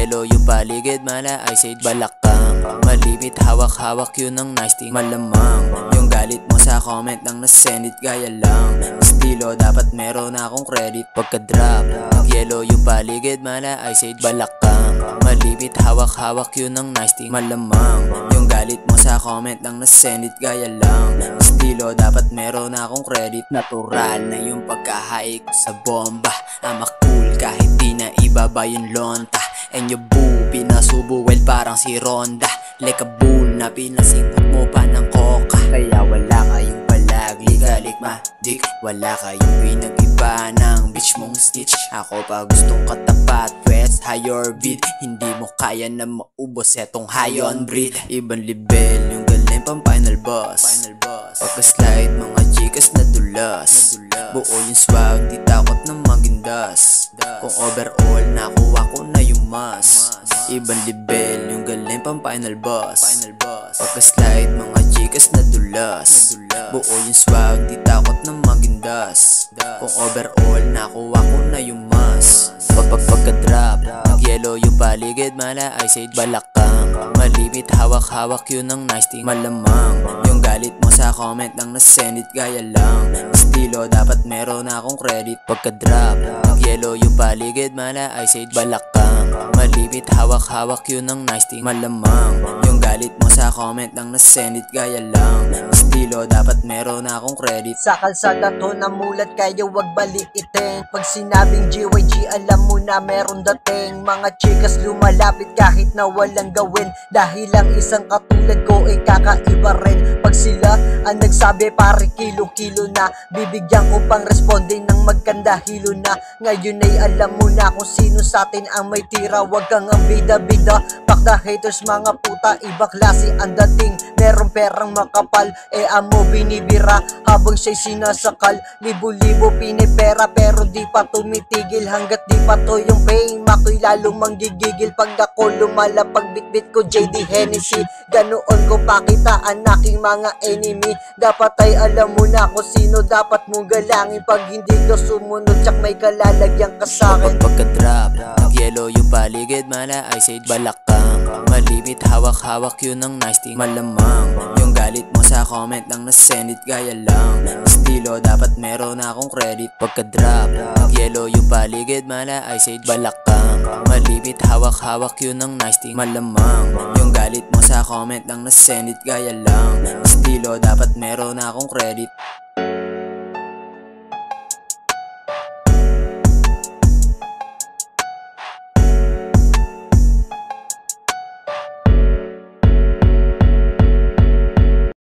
Yellow yung paligid, mala I said balakang malimit, hawak-hawak yun ang nice thing. Malamang yung galit mo sa comment lang nasend it, gaya lang estilo, dapat meron akong credit. Pagka-drop, nag-yellow yung paligid, mala I said balakang malimit, hawak-hawak yun ang nice thing. Malamang yung galit mo sa comment lang nasend it, gaya lang estilo, dapat meron akong credit. Natural na yung pagkahaik sa bomba, ama cool kahit di na ibaba yung lonta. And your boo, pinasubo well parang si Ronda. Like a bull na pinasingkot mo pa ng coca. Kaya wala kayong palaglik-alikma dik, wala kayong pinag-iba ng bitch mong stitch. Ako pa gustong katapat, press higher beat. Hindi mo kaya na maubos etong high on breed. Ibang level yung galing pang final boss. Pagka-slide mga chicas na dulas. Buo yung swag, di takot na magindas. Kung overall nakuha ko na yung mas. Ibang level yung galing pang final boss. Pagka-slide mga chicas na dulas. Buo yung swag, di takot na magindas. Kung overall nakuha ko na yung mas. Pagka-drop, nag-yellow yung paligid, mala I said balakang malimit, hawak-hawak yun ang nice thing. Malamang yung galit mo sa comment lang nasend it, gaya lang estilo, dapat meron akong credit. Pagka-drop, nag-yellow yung paligid, mala I said balakang malimit, hawak-hawak yun ang nice thing. Malamang yung galit mo sa comment lang nasend it, gaya lang estilo, dapat meron akong credit. Sa kalsada to namulat, kaya wag baliitin. Pag sinabing GYG, alam mo na meron dating. Mga chikas lumalapit kahit na walang gawin. Dahil lang isang katulad ko ay kakaiba rin. Pag sila ang nagsabi pare kilo-kilo na, bibigyan ko pang responde ng magkanda hilo na. Ngayon ay alam mo na kung sino sa atin ang may tira. Wag kang ang bida-bida, fuck the haters mga puta. Iba klase ang dating, meron perang makapal, amo binibira habang siya'y sinasakal. Libo-libo pinipera pero di pa tumitigil. Hanggat di pa to yung pain, mako'y lalong manggigigil. Pag ako lumalapag bitbit ko JD Hennessy, ganoon ko pakita ang aking mga enemy. Dapat ay alam mo na kung sino dapat mong galangin. Pag hindi ka sumunod, tsak may kalalagyan ka sa'kin. Pagka-drop, nag-yellow yung paligid, mala I said balakang malimit, hawak-hawak yun ang nice thing. Malamang yung galit mo sa comment lang nasend it, gaya lang estilo, dapat meron akong credit. Pagka-drop, nag-yellow yung paligid, mala I said balakang malimit, hawak-hawak yun ang nice thing. Malamang yung galit mo sa comment lang nasend it, gaya lang estilo, dapat meron akong credit.